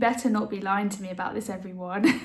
better not be lying to me about this, everyone.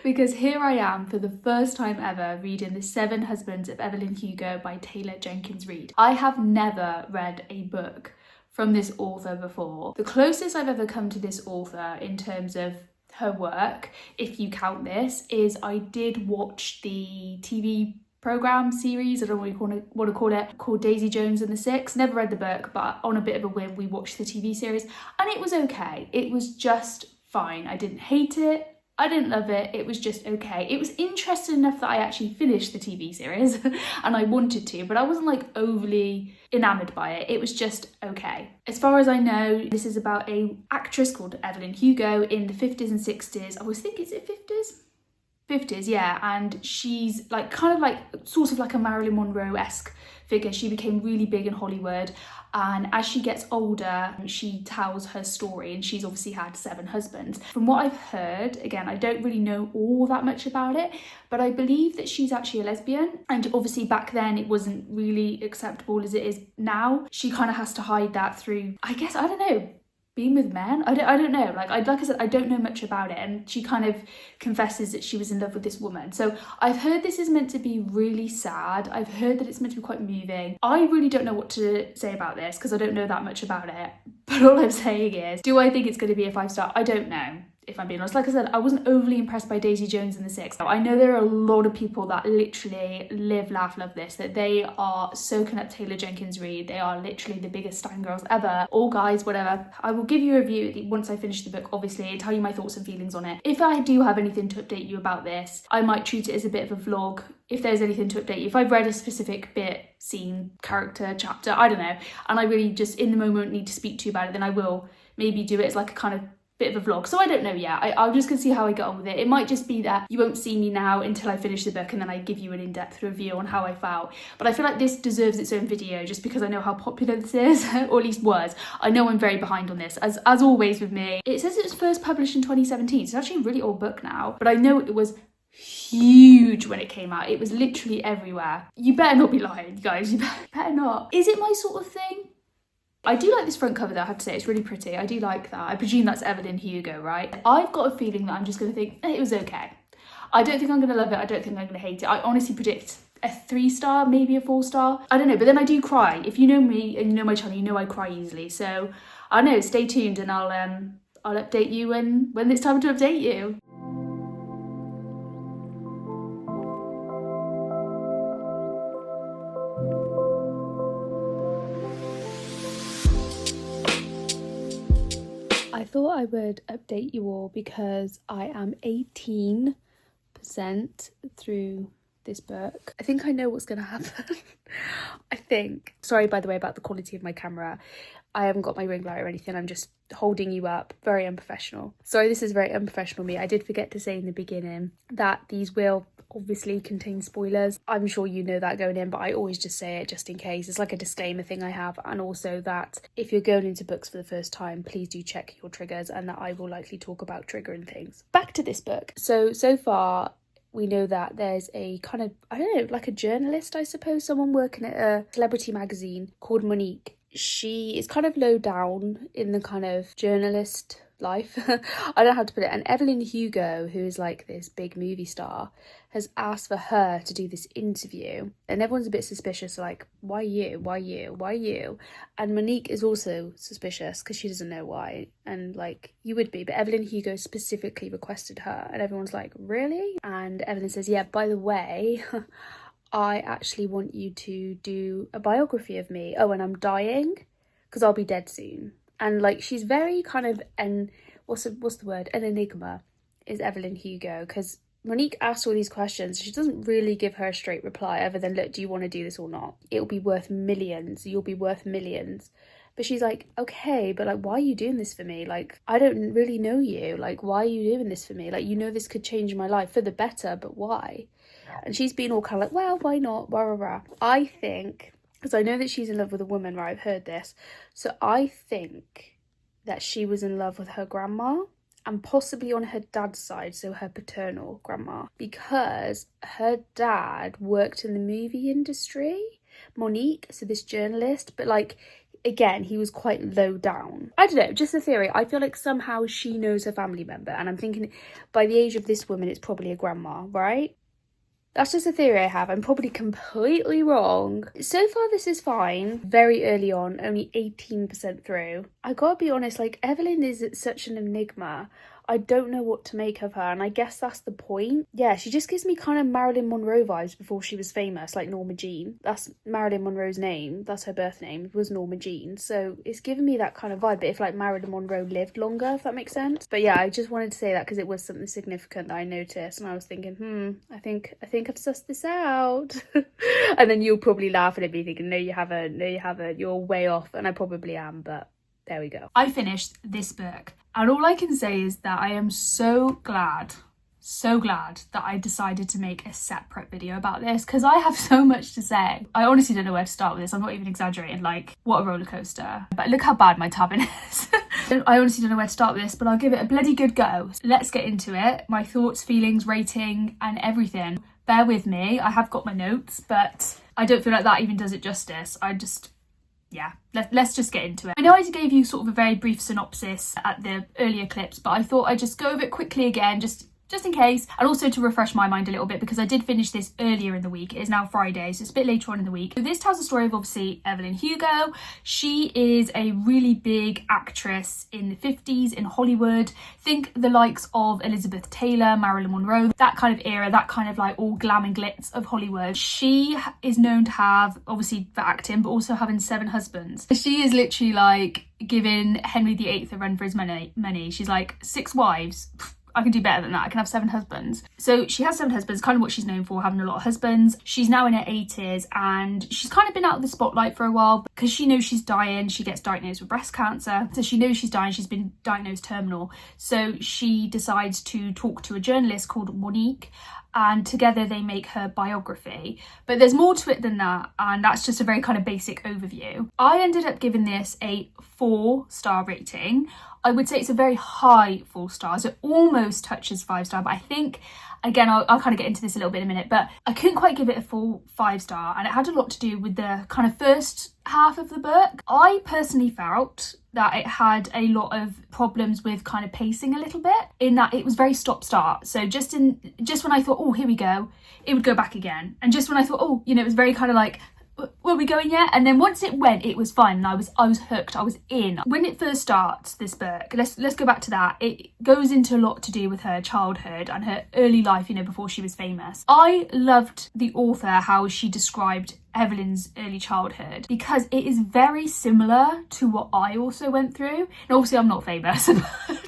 Because here I am for the first time ever reading The Seven Husbands of Evelyn Hugo by Taylor Jenkins Reid. I have never read a book from this author before. The closest I've ever come to this author in terms of her work, if you count this, is I did watch the TV program series, I don't know what you want to call it, called Daisy Jones and the Six. Never read the book, but on a bit of a whim we watched the TV series and it was okay. It was just fine. I didn't hate it, I didn't love it, it was just okay. It was interesting enough that I actually finished the TV series and I wanted to, but I wasn't like overly enamoured by it. It was just okay. As far as I know, this is about a actress called Evelyn Hugo in the 50s and 60s. I always think, is it 50s? 50s, yeah, and she's like kind of like sort of like a Marilyn Monroe-esque figure. She became really big in Hollywood, and as she gets older she tells her story, and she's obviously had 7 husbands. From what I've heard, again, I don't really know all that much about it, but I believe that she's actually a lesbian, and obviously back then it wasn't really acceptable as it is now. She kind of has to hide that through, I guess, I don't know, being with men. I don't know, like I said, I don't know much about it, and she kind of confesses that she was in love with this woman. So I've heard this is meant to be really sad. I've heard that it's meant to be quite moving. I really don't know what to say about this because I don't know that much about it, but all I'm saying is, do I think it's going to be a 5-star? I don't know, if I'm being honest. Like I said, I wasn't overly impressed by Daisy Jones and the Six. I know there are a lot of people that literally live, laugh, love this, that they are soaking up Taylor Jenkins Reid. They are literally the biggest stan girls ever, or guys, whatever. I will give you a review once I finish the book, obviously, and tell you my thoughts and feelings on it. If I do have anything to update you about this, I might treat it as a bit of a vlog. If there's anything to update you, if I've read a specific bit, scene, character, chapter, I don't know, and I really just in the moment need to speak to you about it, then I will maybe do it as like a kind of bit of a vlog. So I don't know yet. I'm just gonna see how I get on with it. It might just be that you won't see me now until I finish the book, and then I give you an in-depth review on how I felt. But I feel like this deserves its own video just because I know how popular this is, or at least was. I know I'm very behind on this, as always with me. It says it was first published in 2017. It's actually a really old book now, but I know it was huge when it came out. It was literally everywhere. You better not be lying, guys. You better not. Is it my sort of thing? I do like this front cover though, I have to say, it's really pretty. I do like that. I presume that's Evelyn Hugo, right? I've got a feeling that I'm just going to think, it was okay. I don't think I'm going to love it. I don't think I'm going to hate it. I honestly predict a 3-star, maybe a 4-star. I don't know, but then I do cry. If you know me and you know my channel, you know I cry easily. So I don't know, stay tuned and I'll update you when it's time to update you. I thought I would update you all because I am 18% through this book. I think I know what's going to happen. I think. Sorry, by the way, about the quality of my camera. I haven't got my ring light or anything. I'm just holding you up. Very unprofessional. Sorry, this is very unprofessional of me. I did forget to say in the beginning that these will obviously contain spoilers. I'm sure you know that going in, but I always just say it just in case. It's like a disclaimer thing I have. And also that if you're going into books for the first time, please do check your triggers, and that I will likely talk about triggering things. Back to this book. So far we know that there's a kind of, I don't know, like a journalist, I suppose, someone working at a celebrity magazine called Monique. She is kind of low down in the kind of journalist life. I don't know how to put it. And Evelyn Hugo, who is like this big movie star, has asked for her to do this interview, and everyone's a bit suspicious, like, why you? And Monique is also suspicious because she doesn't know why, and like, you would be, but Evelyn Hugo specifically requested her, and everyone's like, really? And Evelyn says, yeah, by the way, I actually want you to do a biography of me. Oh, and I'm dying because I'll be dead soon. And like, she's very kind of what's the word? An enigma is Evelyn Hugo, because Monique asks all these questions. She doesn't really give her a straight reply other than, look, do you want to do this or not? It'll be worth millions. You'll be worth millions. But she's like, okay, but like, why are you doing this for me? Like, I don't really know you. Like, why are you doing this for me? Like, you know, this could change my life for the better, but why? And she's been all kind of like, well, why not? Rah, rah, rah. I think, because I know that she's in love with a woman, right? I've heard this. So I think that she was in love with her grandma, and possibly on her dad's side, so her paternal grandma, because her dad worked in the movie industry, Monique, so this journalist, but like, again, he was quite low down. I don't know, just a theory. I feel like somehow she knows her family member, and I'm thinking by the age of this woman, it's probably a grandma, right? That's just a theory I have. I'm probably completely wrong. So far, this is fine. Very early on, only 18% through. I gotta be honest, like, Evelyn is such an enigma. I don't know what to make of her, and I guess that's the point. Yeah, she just gives me kind of Marilyn Monroe vibes before she was famous, like Norma Jean. That's Marilyn Monroe's name. That's her birth name, was Norma Jean. So it's giving me that kind of vibe, but if like Marilyn Monroe lived longer, if that makes sense. But yeah, I just wanted to say that because it was something significant that I noticed, and I was thinking, I think I've sussed this out. And then you'll probably laugh at me thinking, no, you haven't, you're way off, and I probably am, but there we go. I finished this book, and all I can say is that I am so glad that I decided to make a separate video about this, because I have so much to say. I honestly don't know where to start with this. I'm not even exaggerating. Like, what a roller coaster. But look how bad my tabbing is. I honestly don't know where to start with this, but I'll give it a bloody good go. Let's get into it. My thoughts, feelings, rating, and everything. Bear with me. I have got my notes, but I don't feel like that even does it justice. Yeah, let's just get into it. I know I gave you sort of a very brief synopsis at the earlier clips, but I thought I'd just go over it quickly again, just in case, and also to refresh my mind a little bit, because I did finish this earlier in the week. It is now Friday, so it's a bit later on in the week. So this tells the story of, obviously, Evelyn Hugo. She is a really big actress in the 50s in Hollywood. Think the likes of Elizabeth Taylor, Marilyn Monroe, that kind of era, that kind of like all glam and glitz of Hollywood. She is known to have, obviously for acting, but also having 7 husbands. She is literally like giving Henry VIII a run for his money. She's like, 6 wives. I can do better than that. I can have 7 husbands. So she has 7 husbands, kind of what she's known for, having a lot of husbands. She's now in her 80s, and she's kind of been out of the spotlight for a while because she knows she's dying. She gets diagnosed with breast cancer. So she knows she's dying. She's been diagnosed terminal. So she decides to talk to a journalist called Monique, and together they make her biography. But there's more to it than that, and that's just a very kind of basic overview. I ended up giving this a 4-star rating. I would say it's a very high 4 stars. It almost touches 5-star, but I think, again, I'll kind of get into this a little bit in a minute, but I couldn't quite give it a full 5-star, and it had a lot to do with the kind of first half of the book. I personally felt that it had a lot of problems with kind of pacing a little bit, in that it was very stop-start. So just when I thought, oh, here we go, it would go back again. And just when I thought, oh, it was very kind of like, were we going yet? And then once it went, it was fine, and I was hooked. I was in. When it first starts, this book, let's go back to that. It goes into a lot to do with her childhood and her early life, before she was famous. I loved the author, how she described Evelyn's early childhood, because it is very similar to what I also went through. And obviously I'm not famous.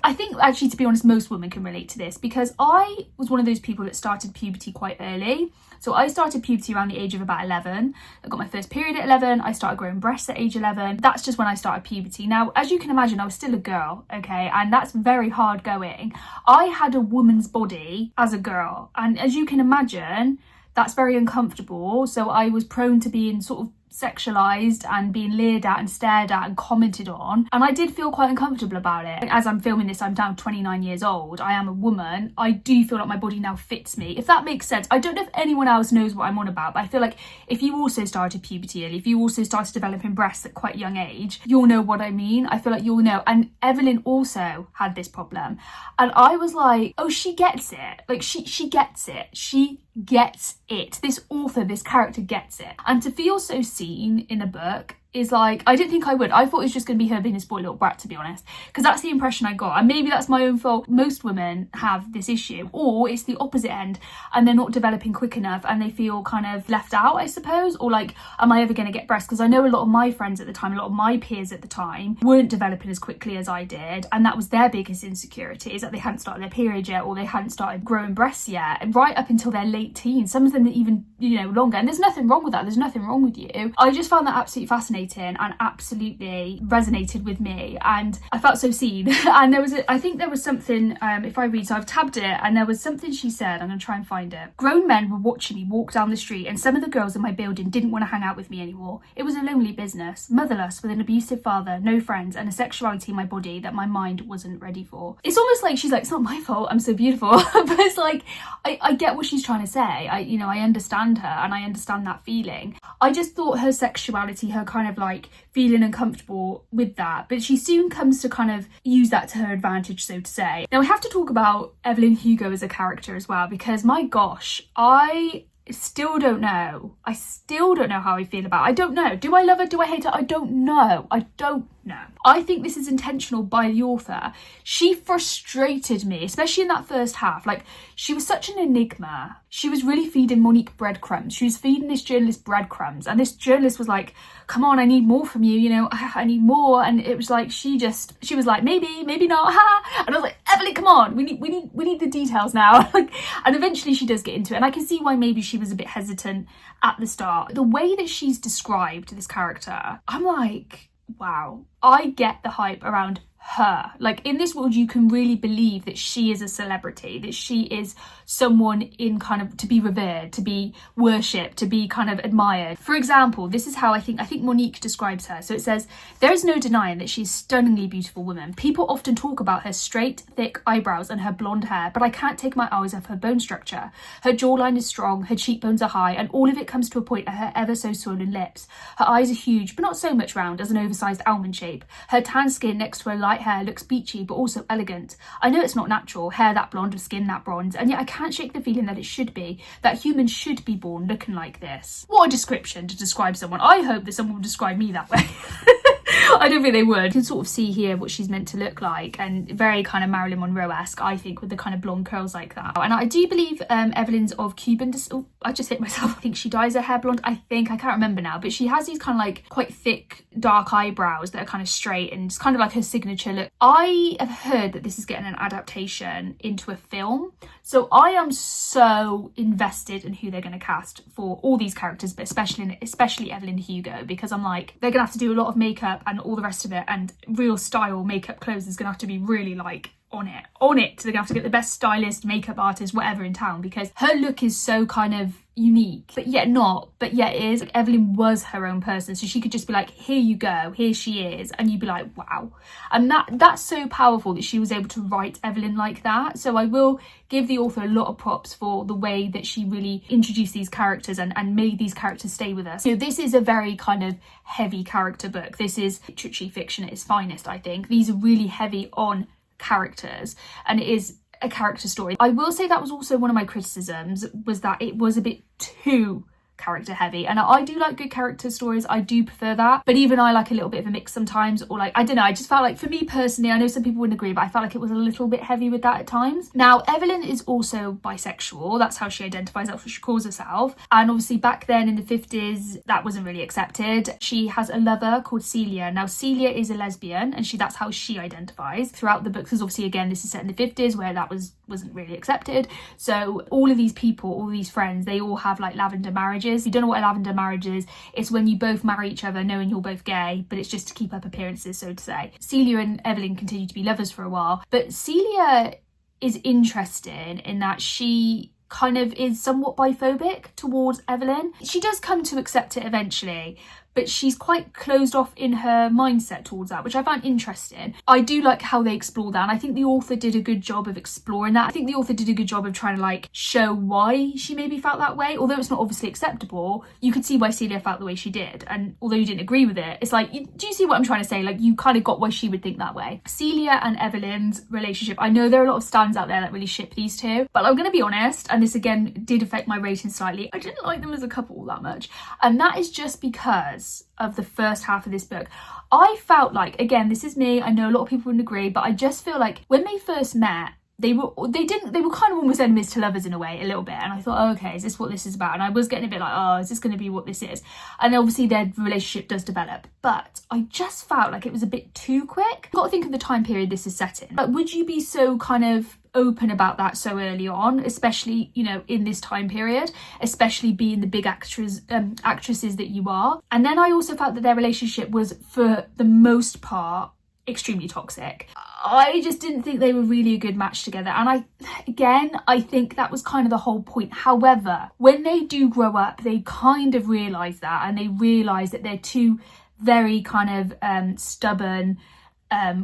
I think actually, to be honest, most women can relate to this, because I was one of those people that started puberty quite early. So I started puberty around the age of about 11. I got my first period at 11. I started growing breasts at age 11. That's just when I started puberty. Now, as you can imagine, I was still a girl, okay? And that's very hard going. I had a woman's body as a girl. And as you can imagine, that's very uncomfortable. So I was prone to being sort of sexualized and being leered at and stared at and commented on, and I did feel quite uncomfortable about it. As I'm filming this, I'm now 29 years old. I am a woman. I do feel like my body now fits me, if that makes sense. I don't know if anyone else knows what I'm on about, but I feel like if you also started puberty early, if you also started developing breasts at quite a young age, you'll know what I mean. I feel like you'll know. And Evelyn also had this problem, and I was like, oh, she gets it. Like she gets it. She gets it. This author, this character gets it. And to feel so seen in a book is like, I didn't think I would. I thought it was just going to be her being a spoiled little brat, to be honest, because that's the impression I got. And maybe that's my own fault. Most women have this issue, or it's the opposite end, and they're not developing quick enough and they feel kind of left out, I suppose, or like, am I ever going to get breasts? Because I know a lot of my friends at the time, a lot of my peers at the time weren't developing as quickly as I did, and that was their biggest insecurity, is that they hadn't started their period yet, or they hadn't started growing breasts yet, and right up until their late teens. Some of them even, longer, and there's nothing wrong with that. There's nothing wrong with you. I just found that absolutely fascinating and absolutely resonated with me, and I felt so seen. And I think there was something, if I read, so I've tabbed it, and there was something she said, I'm gonna try and find it. Grown men were watching me walk down the street, and some of the girls in my building didn't want to hang out with me anymore. It was a lonely business, motherless, with an abusive father, no friends, and a sexuality in my body that my mind wasn't ready for. It's almost like she's like, it's not my fault, I'm so beautiful. But it's like, I get what she's trying to say. I understand understand her and I understand that feeling. I just thought her sexuality, her kind of like feeling uncomfortable with that, but she soon comes to kind of use that to her advantage, so to say. Now we have to talk about Evelyn Hugo as a character as well, because my gosh, I still don't know. I still don't know how I feel about her. I don't know. Do I love her? Do I hate her? I don't know. I don't know. I think this is intentional by the author. She frustrated me, especially in that first half. Like, she was such an enigma. She was really feeding Monique breadcrumbs. She was feeding this journalist breadcrumbs, and this journalist was like, come on, I need more from you, you know, I need more. And it was like, she was like, maybe not, and I was like, Evelyn, come on, we need the details now. And eventually she does get into it, and I can see why maybe she was a bit hesitant at the start. The way that she's described this character, I'm like, wow, I get the hype around her. Like, in this world, you can really believe that she is a celebrity, that she is someone in kind of to be revered, to be worshipped, to be kind of admired. For example, this is how I think Monique describes her. So it says, there is no denying that she's a stunningly beautiful woman. People often talk about her straight, thick eyebrows and her blonde hair, but I can't take my eyes off her bone structure. Her jawline is strong, her cheekbones are high, and all of it comes to a point at her ever so swollen lips. Her eyes are huge, but not so much round as an oversized almond shape. Her tan skin next to her light hair looks beachy but also elegant. I know it's not natural, hair that blonde with skin that bronze, and yet I can't shake the feeling that it should be, that humans should be born looking like this. What a description to describe someone. I hope that someone would describe me that way. I don't think they would. You can sort of see here what she's meant to look like, and very kind of Marilyn Monroe-esque, I think, with the kind of blonde curls like that. And I do believe Evelyn's of Cuban descent. Oh, I just hit myself. I think she dyes her hair blonde. I can't remember now, but she has these kind of like quite thick, dark eyebrows that are kind of straight, and it's kind of like her signature look. I have heard that this is getting an adaptation into a film, so I am so invested in who they're going to cast for all these characters, but especially Evelyn Hugo, because I'm like, they're going to have to do a lot of makeup and all the rest of it, and real style makeup clothes is going to have to be really like on it. They're gonna have to get the best stylist, makeup artist, whatever in town, because her look is so kind of unique, but yet is. Like, Evelyn was her own person, so she could just be like, here you go, here she is, and you'd be like, wow. And that's so powerful that she was able to write Evelyn like that. So I will give the author a lot of props for the way that she really introduced these characters and made these characters stay with us. So this is a very kind of heavy character book. This is literary fiction at its finest, I think. These are really heavy on characters, and it is a character story. I will say that was also one of my criticisms, was that it was a bit too character heavy, and I do like good character stories. I do prefer that, but even I like a little bit of a mix sometimes, or like, I don't know, I just felt like, for me personally, I know some people wouldn't agree, but I felt like it was a little bit heavy with that at times. Now, Evelyn is also bisexual. That's how she identifies, that's what she calls herself, and obviously back then in the 50s that wasn't really accepted. She has a lover called Celia. Now Celia is a lesbian, and that's how she identifies throughout the book, because obviously again this is set in the 50s where that wasn't really accepted. So all of these people, all these friends, they all have like lavender marriages. If you don't know what a lavender marriage is, it's when you both marry each other knowing you're both gay, but it's just to keep up appearances, so to say. Celia and Evelyn continue to be lovers for a while, but Celia is interesting in that she kind of is somewhat biphobic towards Evelyn. She does come to accept it eventually, but she's quite closed off in her mindset towards that, which I find interesting. I do like how they explore that, and I think the author did a good job of exploring that. I think the author did a good job of trying to like show why she maybe felt that way. Although it's not obviously acceptable, you could see why Celia felt the way she did, and although you didn't agree with it, it's like, do you see what I'm trying to say? Like, you kind of got why she would think that way. Celia and Evelyn's relationship, I know there are a lot of stands out there that really ship these two, but I'm going to be honest, and this again did affect my rating slightly, I didn't like them as a couple that much, and that is just because of the first half of this book. I felt like, again, this is me, I know a lot of people wouldn't agree, but I just feel like when they first met, they were kind of almost enemies to lovers in a way, a little bit, and I thought, oh, okay, is this what this is about? And I was getting a bit like, oh, is this going to be what this is? And obviously their relationship does develop, but I just felt like it was a bit too quick. You've got to think of the time period this is set in. But would you be so kind of open about that so early on, especially, you know, in this time period, especially being the big actresses that you are? And then I also felt that their relationship was, for the most part, extremely toxic. I just didn't think they were really a good match together, and I think that was kind of the whole point. However, when they do grow up, they kind of realise that, and they realise that they're two very kind of stubborn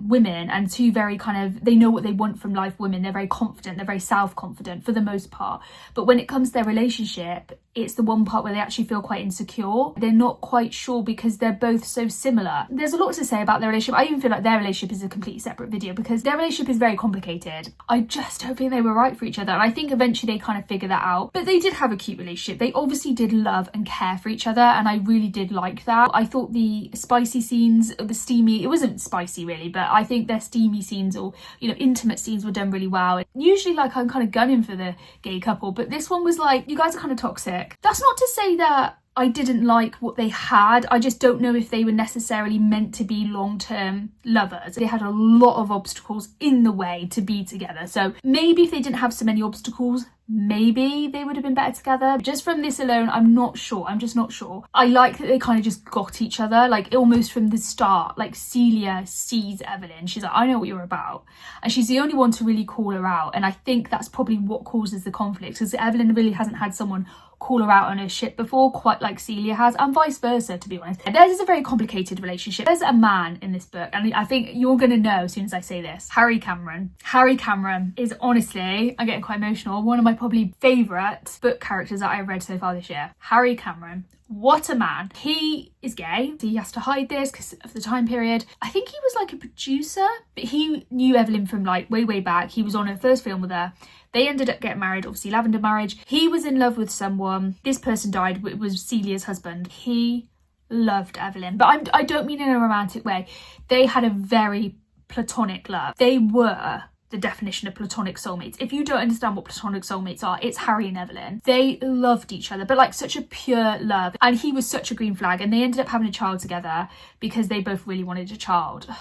women, and two very kind of, they know what they want from life women. They're very confident, they're very self-confident for the most part, but when it comes to their relationship, it's the one part where they actually feel quite insecure. They're not quite sure because they're both so similar. There's a lot to say about their relationship. I even feel like their relationship is a completely separate video because their relationship is very complicated. I just don't think they were right for each other, and I think eventually they kind of figure that out. But they did have a cute relationship. They obviously did love and care for each other, and I really did like that. I thought the spicy scenes, the steamy, it wasn't spicy really, but I think their steamy scenes or, you know, intimate scenes were done really well. Usually, like, I'm kind of gunning for the gay couple, but this one was like, you guys are kind of toxic. That's not to say that I didn't like what they had. I just don't know if they were necessarily meant to be long-term lovers. They had a lot of obstacles in the way to be together. So maybe if they didn't have so many obstacles, maybe they would have been better together. Just from this alone, I'm not sure. I'm just not sure. I like that they kind of just got each other, like almost from the start. Like Celia sees Evelyn. She's like, I know what you're about. And she's the only one to really call her out. And I think that's probably what causes the conflict, because Evelyn really hasn't had someone call her out on her shit before, quite like Celia has, and vice versa, to be honest. Theirs is a very complicated relationship. There's a man in this book, and I think you're gonna know as soon as I say this. Harry Cameron. Harry Cameron is honestly, I'm getting quite emotional, one of my probably favourite book characters that I've read so far this year. Harry Cameron. What a man. He is gay. He has to hide this because of the time period. I think he was like a producer, but he knew Evelyn from like way back. He was on her first film with her. They ended up getting married, obviously lavender marriage. He was in love with someone. This person died. It was Celia's husband. He loved Evelyn, but I don't mean in a romantic way. They had a very platonic love. They were the definition of platonic soulmates. If you don't understand what platonic soulmates are, it's Harry and Evelyn. They loved each other, but like such a pure love. And he was such a green flag, and they ended up having a child together because they both really wanted a child. There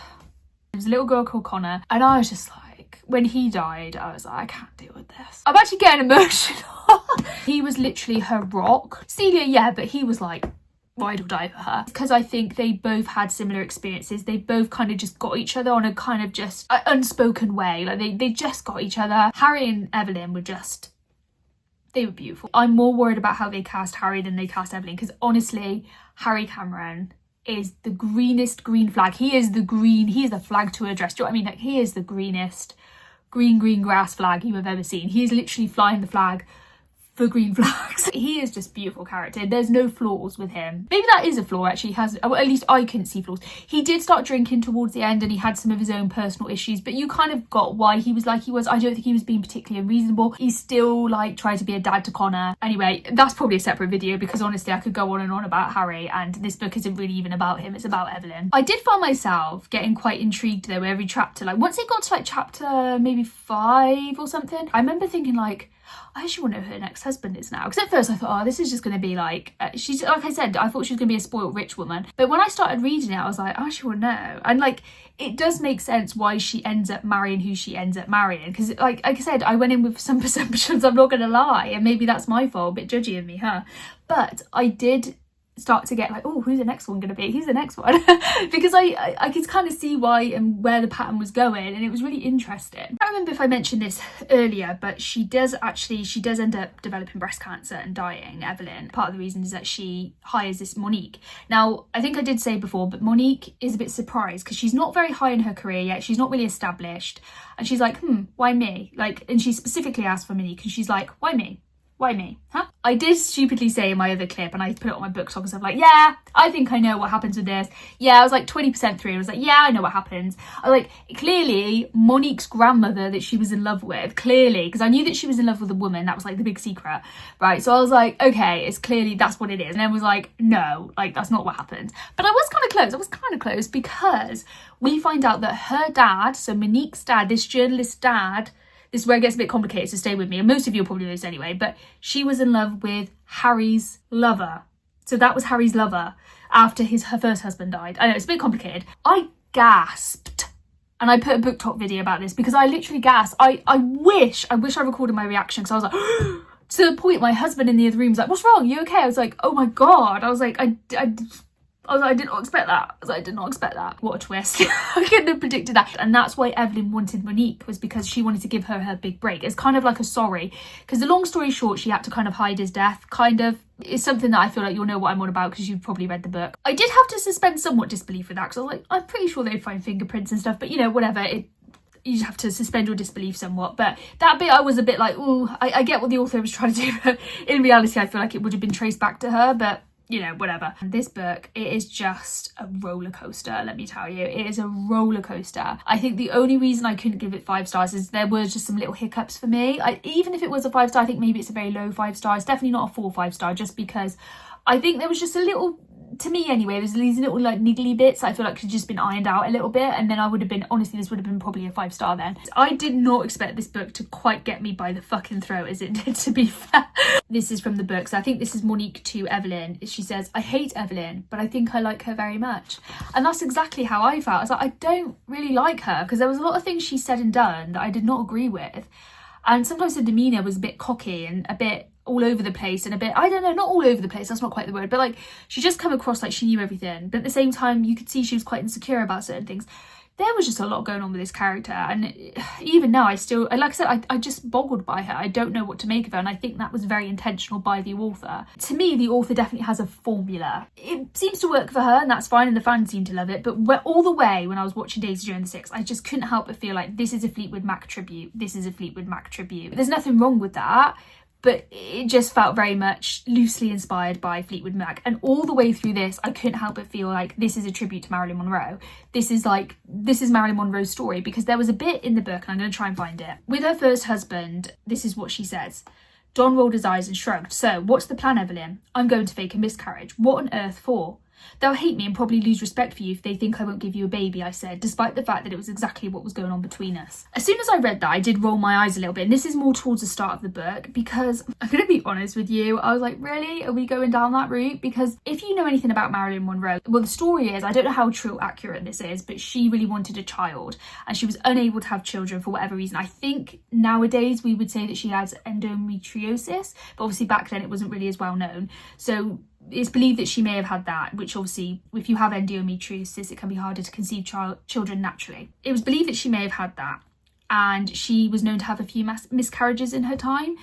was a little girl called Connor, and I was just like, when he died, I was like, I can't deal with this. I'm actually getting emotional. He was literally her rock. Celia, yeah, but he was like ride or die for her, because I think they both had similar experiences. They both kind of just got each other on a kind of just unspoken way. Like they just got each other. Harry and Evelyn were just, they were beautiful. I'm more worried about how they cast Harry than they cast Evelyn, because honestly, Harry Cameron is the greenest green flag. He is the flag to her dress. Do you know what I mean? Like, he is the greenest green grass flag you have ever seen. He is literally flying the flag for green flags. He is just beautiful character. There's no flaws with him. Maybe that is a flaw, actually. He has, well, at least I couldn't see flaws. He did start drinking towards the end, and he had some of his own personal issues, but you kind of got why he was like he was. I don't think he was being particularly unreasonable. He still like tried to be a dad to Connor. Anyway, that's probably a separate video, because honestly I could go on and on about Harry, and this book isn't really even about him, it's about Evelyn. I did find myself getting quite intrigued though every chapter. Like once it got to like chapter maybe 5 or something, I remember thinking like, I actually want to know who her next husband is now. Because at first I thought, oh, this is just going to be like, she's, like I said, I thought she was going to be a spoiled rich woman. But when I started reading it, I was like, I actually want to know. And like, it does make sense why she ends up marrying who she ends up marrying. Because like I said, I went in with some presumptions, I'm not going to lie. And maybe that's my fault, a bit judgy of me, huh? But I did start to get like, oh, who's the next one gonna be? Who's the next one? Because I could kind of see why and where the pattern was going, and it was really interesting. I don't remember if I mentioned this earlier, but she does end up developing breast cancer and dying, Evelyn. Part of the reason is that she hires this Monique. Now, I think I did say before, but Monique is a bit surprised because she's not very high in her career yet. She's not really established, and she's like, why me? Like, and she specifically asked for Monique, and she's like, why me? Why me? Huh? I did stupidly say in my other clip, and I put it on my booktok and stuff, like, yeah, I think I know what happens with this. Yeah, I was like 20% through. I was like, yeah, I know what happens. I was like, clearly Monique's grandmother that she was in love with, clearly, because I knew that she was in love with a woman. That was like the big secret, right? So I was like, okay, it's clearly that's what it is. And then was like, no, like that's not what happens. But I was kind of close. I was kind of close, because we find out that her dad, so Monique's dad, this journalist's dad, this is where it gets a bit complicated, so stay with me. And most of you will probably know this anyway, but she was in love with Harry's lover. So that was Harry's lover after her first husband died. I know, it's a bit complicated. I gasped. And I put a booktok video about this because I literally gasped. I wish I recorded my reaction, because I was like, to the point my husband in the other room was like, what's wrong? You okay? I was like, oh my God. I was like, I did not expect that. I did not expect that. What a twist. I couldn't have predicted that. And that's why Evelyn wanted Monique, was because she wanted to give her big break. It's kind of like a sorry. Because the long story short, she had to kind of hide his death, kind of. It's something that I feel like you'll know what I'm on about, because you've probably read the book. I did have to suspend somewhat disbelief with that, because I was like, I'm pretty sure they'd find fingerprints and stuff, but you know, whatever. you just have to suspend your disbelief somewhat. But that bit I was a bit like, oh, I get what the author was trying to do, but in reality I feel like it would have been traced back to her, but you know, whatever. And this book, it is just a roller coaster, let me tell you. It is a roller coaster. I think the only reason I couldn't give it 5 stars is there were just some little hiccups for me. Even if it was a 5 star, I think maybe it's a very low 5 star. It's definitely not a full 5 star, just because I think there was just a little, to me anyway, there's these little like niggly bits I feel like could just been ironed out a little bit, and then I would have been, honestly, this would have been probably a 5 star then. I did not expect this book to quite get me by the fucking throat as it did, to be fair. This is from the book, so I think this is Monique to Evelyn. She says, I hate Evelyn, but I think I like her very much. And that's exactly how I felt. I was like, I don't really like her, because there was a lot of things she said and done that I did not agree with. And sometimes her demeanour was a bit cocky and a bit all over the place and a bit, I don't know, not all over the place, that's not quite the word, but like she just come across like she knew everything, but at the same time you could see she was quite insecure about certain things. There was just a lot going on with this character, and even now I still, like I said, I just boggled by her. I don't know what to make of her, and I think that was very intentional by the author. To me, the author definitely has a formula. It seems to work for her, and that's fine, and the fans seem to love it, but all the way when I was watching Daisy Jones and the Six, I just couldn't help but feel like this is a Fleetwood Mac tribute, this is a Fleetwood Mac tribute. There's nothing wrong with that, but it just felt very much loosely inspired by Fleetwood Mac. And all the way through this, I couldn't help but feel like this is a tribute to Marilyn Monroe. This is Marilyn Monroe's story, because there was a bit in the book, and I'm going to try and find it. With her first husband, this is what she says. Don rolled his eyes and shrugged. So, what's the plan, Evelyn? I'm going to fake a miscarriage. What on earth for? They'll hate me and probably lose respect for you if they think I won't give you a baby, I said, despite the fact that it was exactly what was going on between us. As soon as I read that, I did roll my eyes a little bit, and this is more towards the start of the book, because I'm going to be honest with you, I was like, really? Are we going down that route? Because if you know anything about Marilyn Monroe, well, the story is, I don't know how true or accurate this is, but she really wanted a child, and she was unable to have children for whatever reason. I think nowadays we would say that she has endometriosis, but obviously back then it wasn't really as well known. So it's believed that she may have had that, which obviously, if you have endometriosis, it can be harder to conceive children naturally. It was believed that she may have had that, and she was known to have a few miscarriages in her time.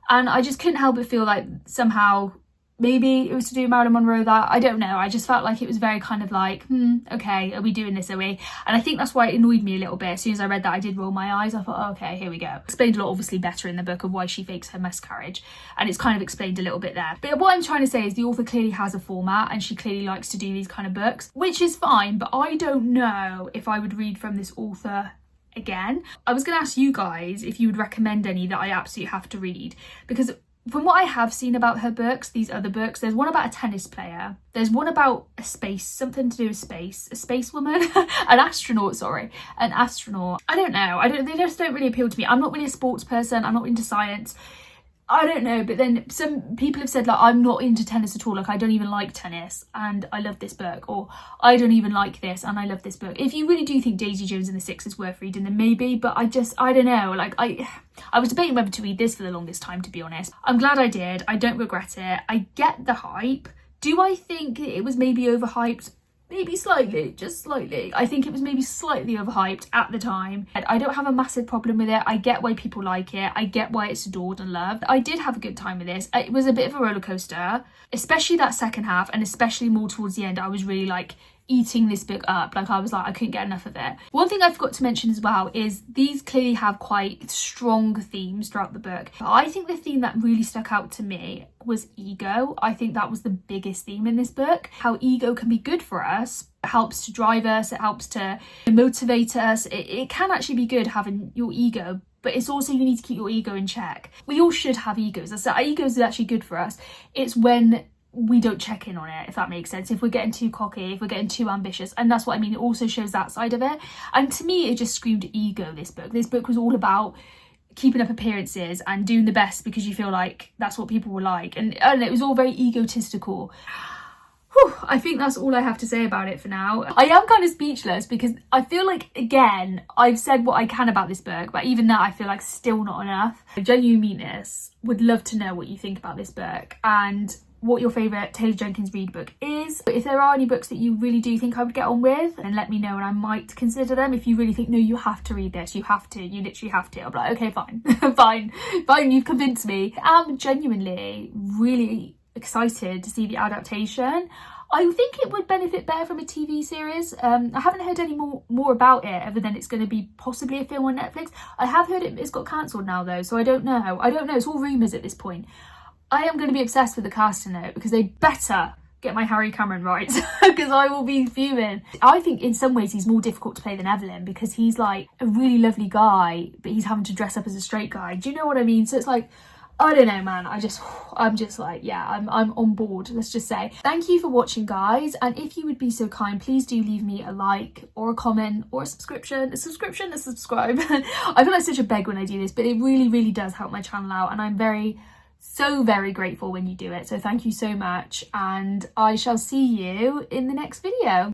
And I just couldn't help but feel like somehow, maybe it was to do with Marilyn Monroe, that, I don't know. I just felt like it was very kind of like, okay, are we doing this, are we? And I think that's why it annoyed me a little bit. As soon as I read that, I did roll my eyes. I thought, oh, okay, here we go. Explained a lot, obviously, better in the book of why she fakes her miscarriage. And it's kind of explained a little bit there. But what I'm trying to say is the author clearly has a format, and she clearly likes to do these kind of books, which is fine, but I don't know if I would read from this author again. I was going to ask you guys if you would recommend any that I absolutely have to read, because from what I have seen about her books, these other books, there's one about a tennis player, there's one about a space, something to do with space, a space woman, an astronaut. I don't know, they just don't really appeal to me. I'm not really a sports person, I'm not into science. I don't know, but then some people have said, like, I'm not into tennis at all, like I don't even like tennis and I love this book, or I don't even like this and I love this book. If you really do think Daisy Jones and the Six is worth reading, then maybe, but I don't know, like I was debating whether to read this for the longest time, to be honest. I'm glad I did, I don't regret it. I get the hype. Do I think it was maybe overhyped? Maybe slightly, just slightly. I think it was maybe slightly overhyped at the time. I don't have a massive problem with it. I get why people like it. I get why it's adored and loved. I did have a good time with this. It was a bit of a roller coaster, especially that second half, and especially more towards the end. I was really like eating this book up. Like I was like, I couldn't get enough of it. One thing I forgot to mention as well is these clearly have quite strong themes throughout the book. But I think the theme that really stuck out to me was ego. I think that was the biggest theme in this book. How ego can be good for us. It helps to drive us. It helps to motivate us. It can actually be good having your ego, but it's also, you need to keep your ego in check. We all should have egos. So our egos is actually good for us. It's when we don't check in on it, if that makes sense. If we're getting too cocky, if we're getting too ambitious, and that's what I mean, it also shows that side of it. And to me, it just screamed ego, this book. This book was all about keeping up appearances and doing the best because you feel like that's what people were like, and it was all very egotistical. Whew, I think that's all I have to say about it for now. I am kind of speechless because I feel like, again, I've said what I can about this book, but even that I feel like still not enough. I genuinely mean this. Would love to know what you think about this book and what your favourite Taylor Jenkins Reid book is. If there are any books that you really do think I would get on with, then let me know and I might consider them. If you really think, no, you have to read this, you literally have to, I'll be like, okay, fine, fine, you've convinced me. I'm genuinely really excited to see the adaptation. I think it would benefit better from a TV series. I haven't heard any more about it other than it's going to be possibly a film on Netflix. I have heard it's got cancelled now though, so I don't know. It's all rumours at this point. I am going to be obsessed with the casting note because they better get my Harry Cameron right because I will be fuming. I think in some ways he's more difficult to play than Evelyn because he's like a really lovely guy, but he's having to dress up as a straight guy. Do you know what I mean? So it's like, I don't know, man. I'm just like, yeah, I'm on board, let's just say. Thank you for watching, guys. And if you would be so kind, please do leave me a like or a comment or a subscribe. I feel like such a beg when I do this, but it really, really does help my channel out. And I'm so very grateful when you do it. So thank you so much. And I shall see you in the next video.